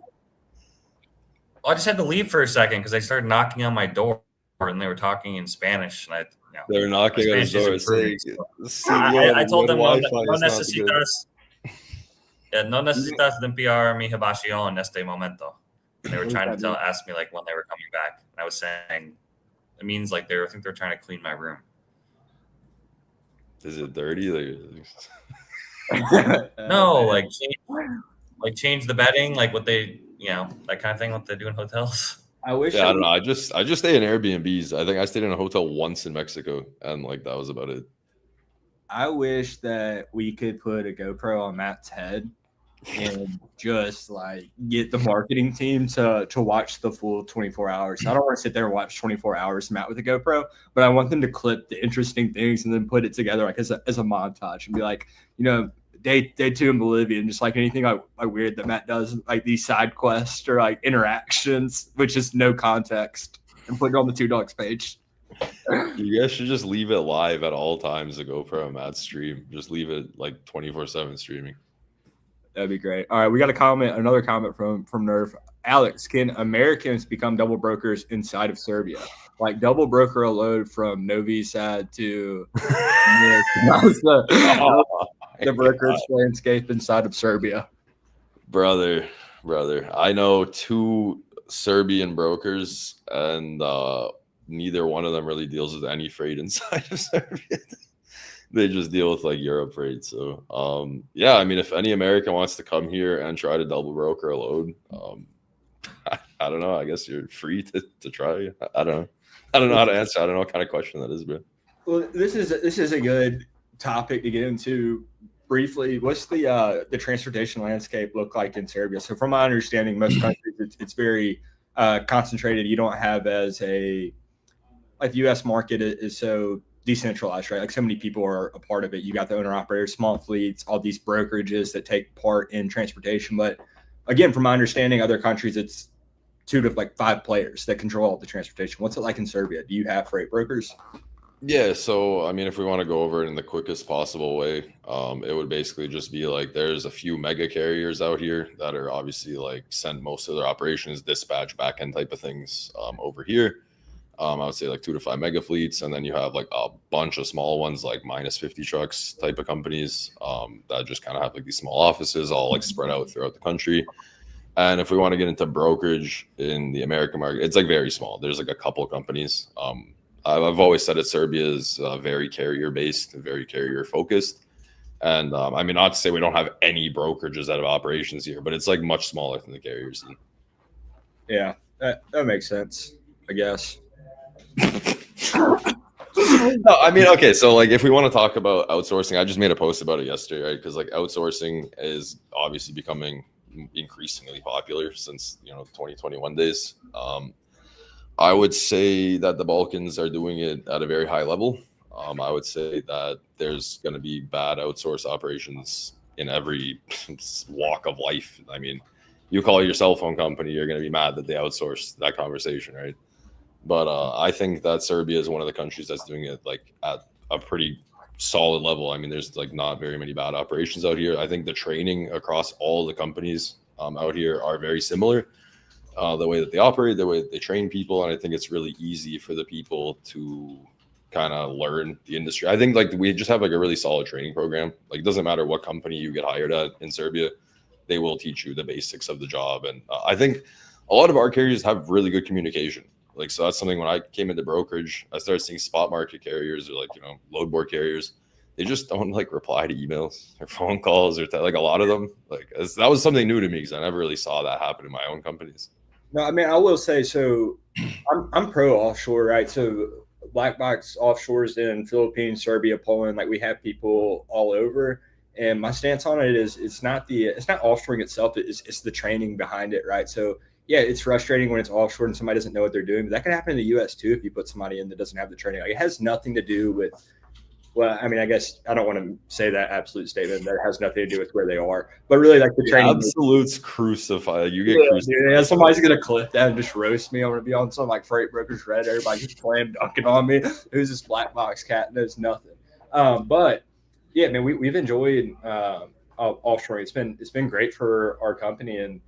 I just had to leave for a second because they started knocking on my door and they were talking in Spanish. And they were knocking on his door. I told them, no necesitas limpiar mi habitación en este momento. And they were trying to ask me like when they were coming back. And I was saying, it means like I think they're trying to clean my room. Is it dirty? No, like change the bedding, like what they, that kind of thing, what they do in hotels. I don't know. I just stay in Airbnbs. I think I stayed in a hotel once in Mexico, and like that was about it. I wish that we could put a GoPro on Matt's head and just like get the marketing team to watch the full 24 hours. I don't want to sit there and watch 24 hours Matt with a GoPro, but I want them to clip the interesting things and then put it together like as a montage and be like, day 2 in Bolivia, and just like anything like weird that Matt does, like these side quests or like interactions, which is no context, and put it on the Two Dawgs page. You guys should just leave it live at all times, the GoPro and Matt's stream. Just leave it like 24/7 streaming. That'd be great. All right, we got another comment from Nerf. Alex, can Americans become double brokers inside of Serbia? Like double broker a load from Novi Sad to the brokerage landscape inside of Serbia. Brother. I know 2 Serbian brokers, and neither one of them really deals with any freight inside of Serbia. They just deal with like Europe freight. So I mean, if any American wants to come here and try to double broker a load, I don't know. I guess you're free to try. I don't know how to answer. I don't know what kind of question that is, bro. Well, this is a good topic to get into briefly. What's the transportation landscape look like in Serbia? So from my understanding, most countries it's very concentrated. You don't have as the U.S. market is so decentralized, right? Like so many people are a part of it. You got the owner operators, small fleets, all these brokerages that take part in transportation. But again, from my understanding, other countries, it's 2 to 5 players that control all the transportation. What's it like in Serbia? Do you have freight brokers? Yeah, so I mean, if we want to go over it in the quickest possible way, it would basically just be like there's a few mega carriers out here that are obviously like send most of their operations, dispatch, backend type of things over here. I would say like 2 to 5 mega fleets, and then you have like a bunch of small ones like minus 50 trucks type of companies that just kind of have like these small offices all like spread out throughout the country. And if we want to get into brokerage in the American market, it's like very small. There's like a couple companies. I've always said that Serbia is very carrier based, very carrier focused. And I mean, not to say we don't have any brokerages that have operations here, but it's like much smaller than the carriers. Yeah, that makes sense, I guess. No, I mean, okay, so like if we want to talk about outsourcing, I just made a post about it yesterday, right? Because like outsourcing is obviously becoming increasingly popular since 2021 days. I would say that the Balkans are doing it at a very high level. I would say that there's going to be bad outsource operations in every walk of life. I mean, you call your cell phone company, you're going to be mad that they outsourced that conversation, right? But I think that Serbia is one of the countries that's doing it like at a pretty solid level. I mean, there's like not very many bad operations out here. I think the training across all the companies out here are very similar. The way that they operate, the way that they train people, and I think it's really easy for the people to kind of learn the industry. I think like we just have like a really solid training program. Like it doesn't matter what company you get hired at in Serbia, they will teach you the basics of the job. And I think a lot of our carriers have really good communication. Like, so that's something when I came into brokerage, I started seeing spot market carriers or like, load board carriers. They just don't like reply to emails or phone calls or like a lot of them. Like that was something new to me because I never really saw that happen in my own companies. No, I mean, I will say, so I'm pro offshore, right? So black box offshores in Philippines, Serbia, Poland, like we have people all over. And my stance on it is it's not offshoring itself, it's the training behind it, right? So yeah, it's frustrating when it's offshore and somebody doesn't know what they're doing, but that can happen in the US too if you put somebody in that doesn't have the training. Like it has nothing to do with, well, I mean, I guess I don't want to say that absolute statement that has nothing to do with where they are, but really like the training. Absolutes crucify. You get crucified. Dude, yeah, somebody's gonna clip that and just roast me. I'm gonna be on some like freight brokers Red. Everybody just slam dunking on me. Who's this black box cat? Knows nothing. But yeah, man, we've enjoyed offshoring. It's been great for our company and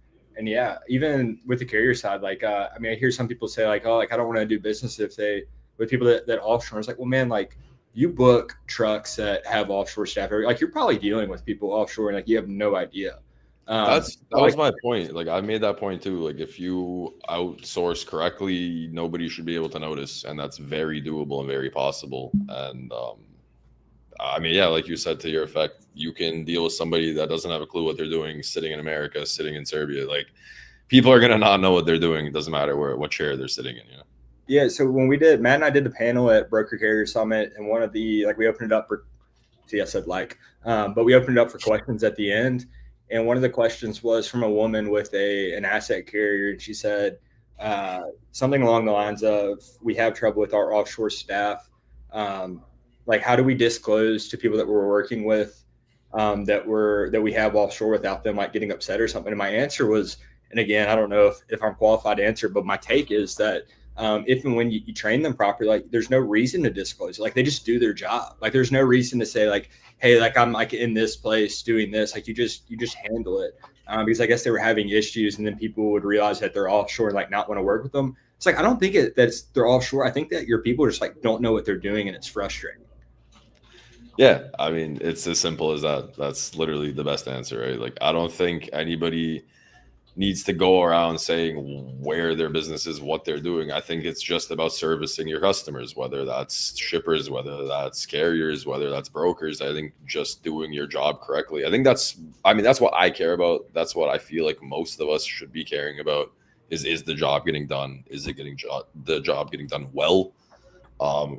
yeah, even with the carrier side, like I mean, I hear some people say like, oh, like I don't want to do business with people that offshore. It's like, well, man, like you book trucks that have offshore staff. Like you're probably dealing with people offshore and like you have no idea. That was my point. Like I made that point too. Like if you outsource correctly, nobody should be able to notice, and that's very doable and very possible. And I mean, yeah, like you said, to your effect, you can deal with somebody that doesn't have a clue what they're doing, sitting in America, sitting in Serbia. Like people are gonna not know what they're doing. It doesn't matter what chair they're sitting in. Yeah. So when Matt and I did the panel at Broker Carrier Summit, and one of the we opened it up for. See, I said but we opened it up for questions at the end. And one of the questions was from a woman with an asset carrier. And she said something along the lines of, we have trouble with our offshore staff. Like, how do we disclose to people that we're working with that we have offshore without them like getting upset or something? And my answer was, and again, I don't know if I'm qualified to answer, but my take is that if and when you train them properly, like there's no reason to disclose it. Like they just do their job. Like there's no reason to say like, hey, like I'm like in this place doing this. Like you just handle it. Because I guess they were having issues, and then people would realize that they're offshore and like not want to work with them. It's like I don't think that they're offshore. I think that your people just like don't know what they're doing, and it's frustrating. Yeah, I mean, it's as simple as that. That's literally the best answer, right? Like I don't think anybody needs to go around saying where their business is, what they're doing. I think it's just about servicing your customers, whether that's shippers, whether that's carriers, whether that's brokers. I think just doing your job correctly. I think that's what I care about. That's what I feel like most of us should be caring about is the job getting done? Is it the job getting done well?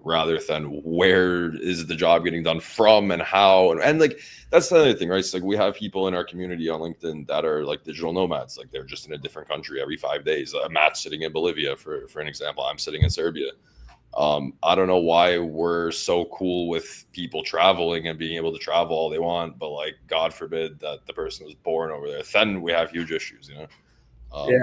Rather than where is the job getting done from and how and like that's the other thing, right? It's like we have people in our community on LinkedIn that are like digital nomads, like they're just in a different country every 5 days. Matt's sitting in Bolivia for an example. I'm sitting in Serbia. I don't know why we're so cool with people traveling and being able to travel all they want, but like God forbid that the person was born over there, then we have huge issues, Yeah, I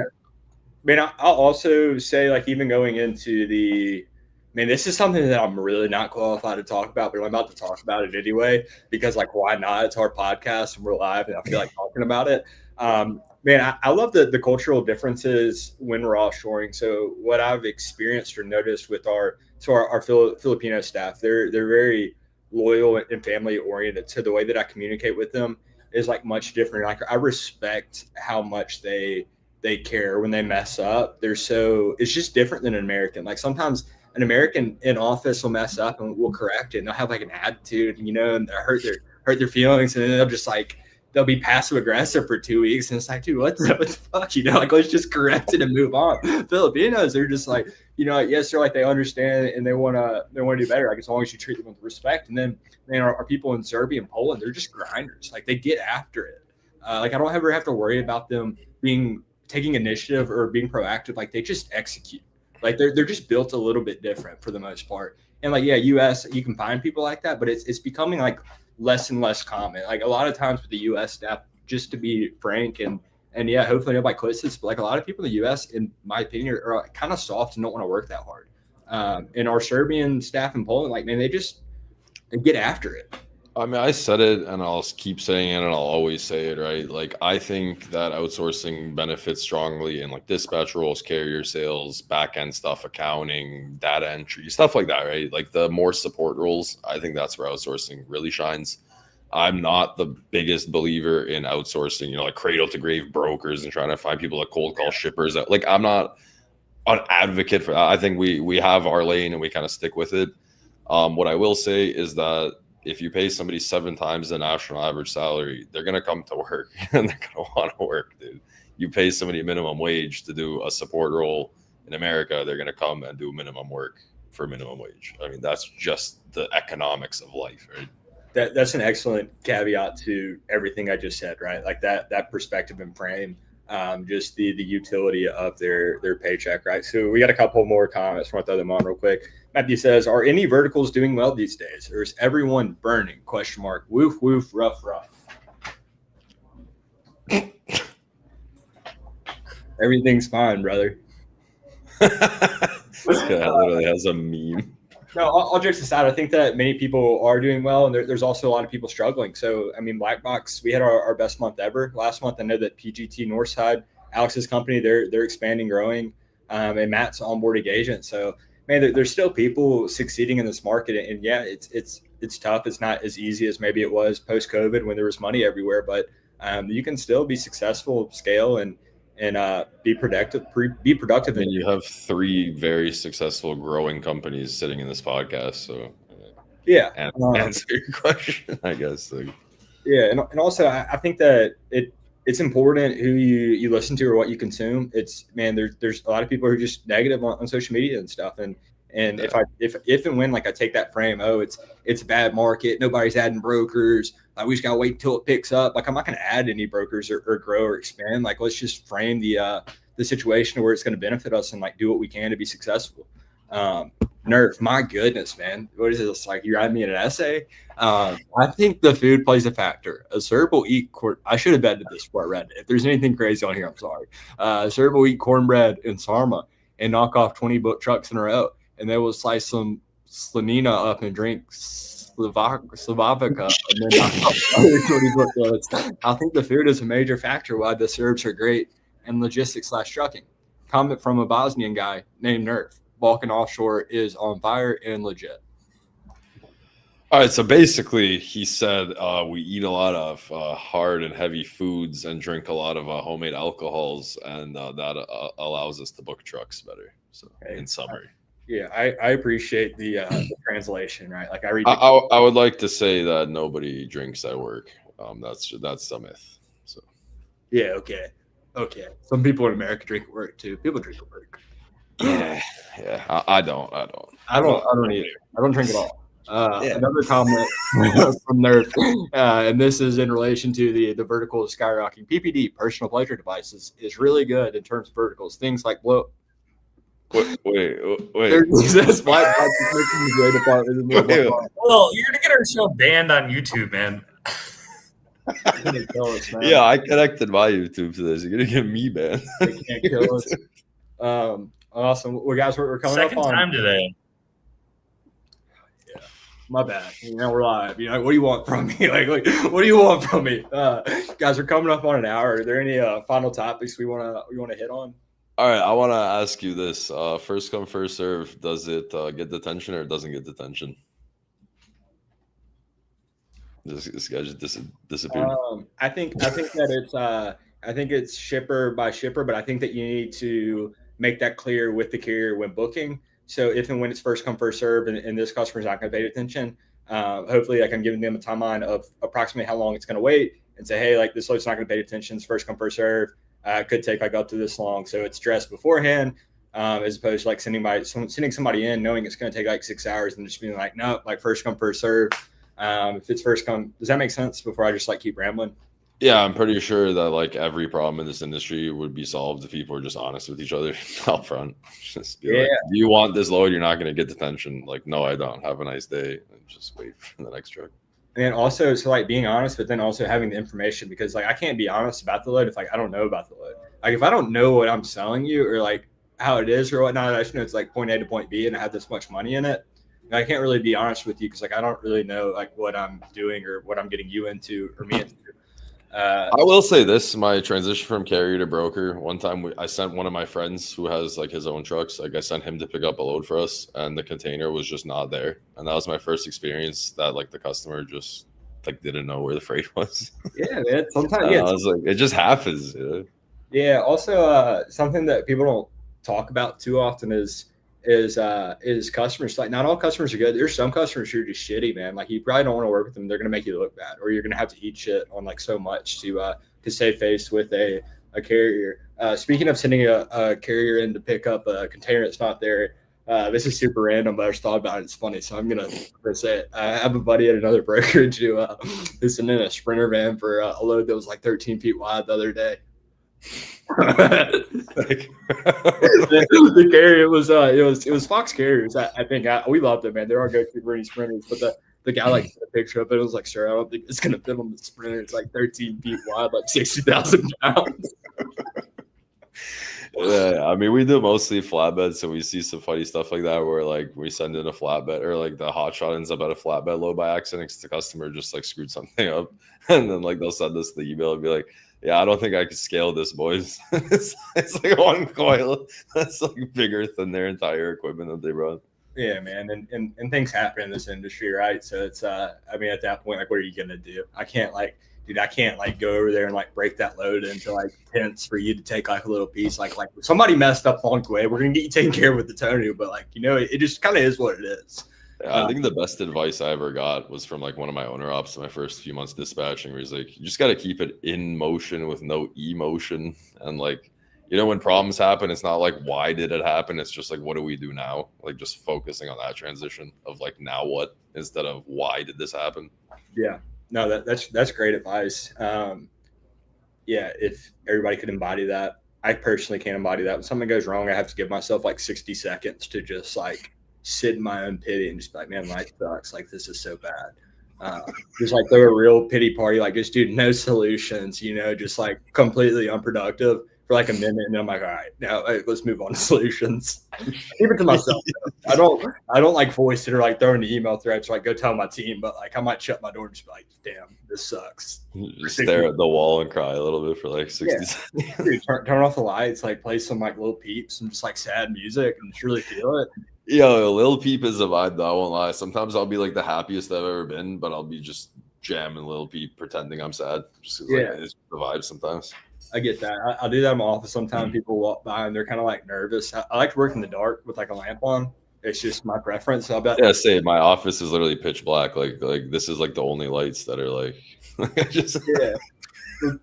mean, I'll also say like even going into the Man, this is something that I'm really not qualified to talk about, but I'm about to talk about it anyway because, like, why not? It's our podcast and we're live, and I feel like talking about it. Man, I love the cultural differences when we're offshoring. So, what I've experienced or noticed with our Filipino staff, they're very loyal and family oriented. So, the way that I communicate with them is like much different. Like, I respect how much they care when they mess up. It's just different than an American. Like, sometimes an American in office will mess up and will correct it, and they'll have like an attitude, and hurt their feelings, and then they'll be passive aggressive for 2 weeks, and it's like, dude, what the fuck, like, let's just correct it and move on. Filipinos, they're just like, yes, they're like, they understand and they want to do better, like, as long as you treat them with respect. And then, man, our people in Serbia and Poland, they're just grinders, like, they get after it. Like, I don't ever have to worry about them taking initiative or being proactive. Like, they just execute. Like, they're just built a little bit different for the most part. And like, yeah, US, you can find people like that, but it's becoming like less and less common. Like, a lot of times with the US staff, just to be frank, and yeah, hopefully nobody quits this, but like, a lot of people in the US, in my opinion, are kind of soft and don't want to work that hard. And our Serbian staff in Poland, like, man, they get after it. I mean, I said it and I'll keep saying it and I'll always say it, right? Like, I think that outsourcing benefits strongly in like dispatch roles, carrier sales, back-end stuff, accounting, data entry, stuff like that, right? Like, the more support roles, I think that's where outsourcing really shines. I'm not the biggest believer in outsourcing, like cradle to grave brokers and trying to find people that cold call shippers. Like, I'm not an advocate for that. I think we have our lane and we kind of stick with it. What I will say is that if you pay somebody 7 times the national average salary, they're going to come to work and they're going to want to work, dude. You pay somebody minimum wage to do a support role in America, they're going to come and do minimum work for minimum wage. I mean, that's just the economics of life, right? That's an excellent caveat to everything I just said, right? Like, that perspective and frame, just the utility of their paycheck, right? So we got a couple more comments. I want to throw them on real quick. Matthew says, are any verticals doing well these days, or is everyone burning? ? Woof, woof, rough, rough. Everything's fine, brother. This guy literally has a meme. No, all jokes aside, I think that many people are doing well, and there's also a lot of people struggling. So, I mean, Black Box, we had our best month ever last month. I know that PGT Northside, Alex's company, they're expanding, growing, and Matt's onboarding agent. So, man, there's still people succeeding in this market, and yeah, it's tough. It's not as easy as maybe it was post-COVID when there was money everywhere, but you can still be successful, scale, and be productive. And you have 3 very successful growing companies sitting in this podcast, so yeah, answer your question, I guess. Yeah, and also I think that it's important who you listen to or what you consume. There's a lot of people who are just negative on social media and stuff, and yeah. if and when, like, I take that frame, it's a bad market, nobody's adding brokers, we just gotta wait until it picks up. Like, I'm not gonna add any brokers or grow or expand. Like, let's just frame the situation where it's gonna benefit us and like do what we can to be successful. Nerf, my goodness, man, what is this? Like, you writing me an essay? I think the food plays a factor. A Serb will eat I should have betted this before I read it. If there's anything crazy on here, I'm sorry. A Serb will eat cornbread in Sarma and knock off 20 book trucks in a row, and they will slice some Slanina up and drink Slavavica, and then knock off 20 book loads. I think the food is a major factor why the Serbs are great in logistics/trucking. Comment from a Bosnian guy named Nerf. Balkan offshore is on fire and legit. All right, so basically he said we eat a lot of hard and heavy foods and drink a lot of homemade alcohols, and that allows us to book trucks better. So, in summary. Yeah, I appreciate the translation, right? Like, I read. I would like to say that nobody drinks at work. That's a myth. So. Yeah. Okay. Some people in America drink at work too. People drink at work. Yeah. I don't either. I don't drink at all. Another comment from Nerf, and this is in relation to the vertical skyrocketing. PPD, personal pleasure devices, is really good in terms of verticals. Things like Wait. This Black Box is making the great apartment. Well, you're gonna get our show banned on YouTube, man. Yeah, I connected my YouTube to this. You're gonna get me banned. They can't kill us. Awesome. Well, guys, we're coming Second up on time today. My bad. We're live. What do you want from me? What do you want from me? Guys, we're coming up on an hour. Are there any final topics we wanna hit on? All right, I want to ask you this: first come, first serve. Does it get detention or it doesn't get detention? This guy just disappeared. I think that it's shipper by shipper, but I think that you need to make that clear with the carrier when booking. So if and when it's first come, first serve, and this customer's not going to pay attention, hopefully I'm giving them a timeline of approximately how long it's going to wait, and say, hey, this load's not going to pay attention. It's first come, first serve. It could take up to this long, so it's dressed beforehand, as opposed to sending somebody in knowing it's going to take 6 hours and just being like, no, first come, first serve. If it's first come, does that make sense? Before I just keep rambling. Yeah, I'm pretty sure that every problem in this industry would be solved if people are just honest with each other up front. Just be do you want this load? You're not going to get detention. No, I don't. Have a nice day, and just wait for the next truck. And also, so being honest, but then also having the information, because I can't be honest about the load if I don't know about the load. If I don't know what I'm selling you or how it is or whatnot, I just know it's point A to point B and I have this much money in it. I can't really be honest with you because I don't really know what I'm doing or what I'm getting you into or me into. I will say this: my transition from carrier to broker. One time, I sent one of my friends who has his own trucks. I sent him to pick up a load for us, and the container was just not there. And that was my first experience that the customer just didn't know where the freight was. Yeah, man. Sometimes I was it just happens. Yeah. Also, something that people don't talk about too often is customers. Not all customers are good. There's some customers who are just shitty, man. You probably don't want to work with them. They're going to make you look bad, or you're going to have to eat shit on so much to save face with a carrier. Speaking of sending a carrier in to pick up a container that's not there, this is super random, but I just thought about it. It's funny, so I'm gonna say it. I have a buddy at another brokerage who sent in a Sprinter van for a load that was 13 feet wide the other day. The carrier it was Fox Carriers. I think we loved it, man. They're our go-to for any Sprinters, but the guy sent a picture of it. It was sir, I don't think it's gonna fit on the Sprinter. It's 13 feet wide, 60,000 pounds. Yeah, I mean, we do mostly flatbeds, so we see some funny stuff like that where we send in a flatbed or the hot shot ends up at a flatbed load by accident because the customer just screwed something up, and then they'll send us the email and be like, yeah, I don't think I could scale this, boys. it's one coil that's bigger than their entire equipment that they run. Yeah, man, and things happen in this industry, right? So it's at that point, what are you gonna do? I can't go over there and break that load into tenths for you to take a little piece. Somebody messed up along the way, we're gonna get you taken care of with the toner, but it just kind of is what it is. I think the best advice I ever got was from one of my owner ops in my first few months dispatching, where he's you just got to keep it in motion with no emotion. And when problems happen, it's not why did it happen? It's just what do we do now? Just focusing on that transition of now what, instead of why did this happen? Yeah, no, that's great advice. Yeah, if everybody could embody that. I personally can't embody that. When something goes wrong, I have to give myself 60 seconds to just sit in my own pity and just be man, life sucks. This is so bad. Just throw a real pity party, just do no solutions, just completely unproductive for a minute, and then I'm all right, now let's move on to solutions. Keep it to myself. I don't voice it or throw in the email threads go tell my team, but I might shut my door and just be damn, this sucks. Just stare at the wall and cry a little bit for 60 seconds. Dude, turn off the lights, play some Lil Peeps and just sad music and just really feel it. Yo, Lil Peep is a vibe though, I won't lie. Sometimes I'll be the happiest I've ever been, but I'll be just jamming Lil Peep pretending I'm sad. Just it's the vibe sometimes. I get that. I'll do that in my office sometimes. People walk by and they're kind of nervous. I like to work in the dark with a lamp on. It's just my preference. I bet. Yeah, say my office is literally pitch black. This is the only lights that are yeah.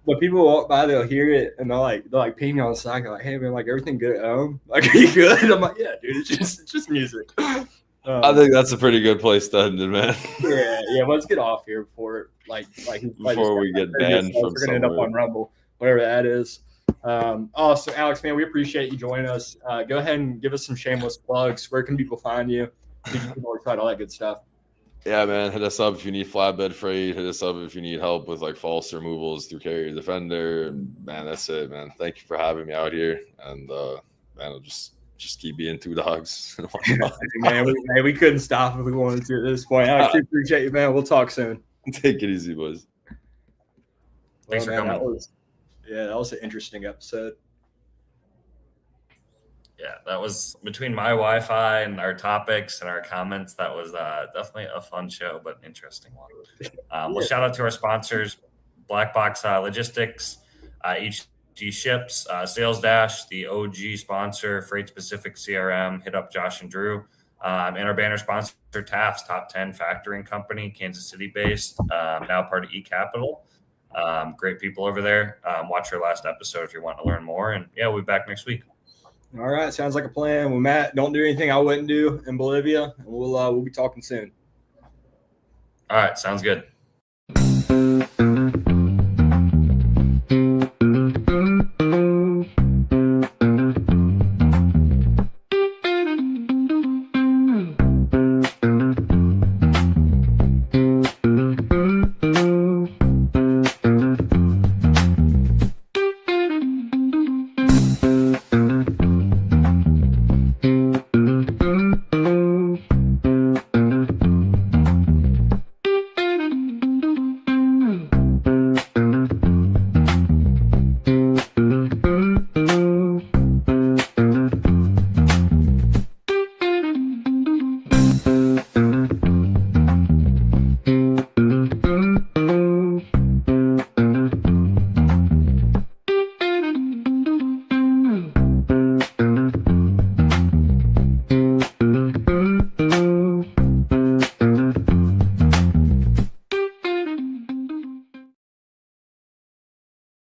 But people walk by, they'll hear it, and they'll ping me on the side. They're hey man, everything good at home? Are you good? I'm yeah, dude. It's just music. I think that's a pretty good place to end it, man. Yeah. Let's get off here before before we get banned from. We're gonna end up on Rumble, whatever that is. So Aleks, man, we appreciate you joining us. Go ahead and give us some shameless plugs. Where can people find you? PGT Northside, all that good stuff. Yeah, man, hit us up if you need flatbed freight. Hit us up if you need help with false removals through Carrier Defender. Man, that's it, man. Thank you for having me out here, and man, I'll just just keep being two dogs. Man, we couldn't stop if we wanted to at this point. I appreciate you, man. We'll talk soon. Take it easy, boys. Thanks for coming. That was an interesting episode. Yeah, that was between my Wi-Fi and our topics and our comments. That was definitely a fun show, but an interesting one. Well, shout out to our sponsors, Black Box Logistics, HG Ships, Sales Dash, the OG sponsor, Freight Specific CRM. Hit up Josh and Drew, and our banner sponsor, Taft's Top 10 Factoring Company, Kansas City based, now part of eCapital. Great people over there. Watch our last episode if you want to learn more. And yeah, we'll be back next week. All right, sounds like a plan. Well, Matt, don't do anything I wouldn't do in Bolivia. And we'll be talking soon. All right, sounds good.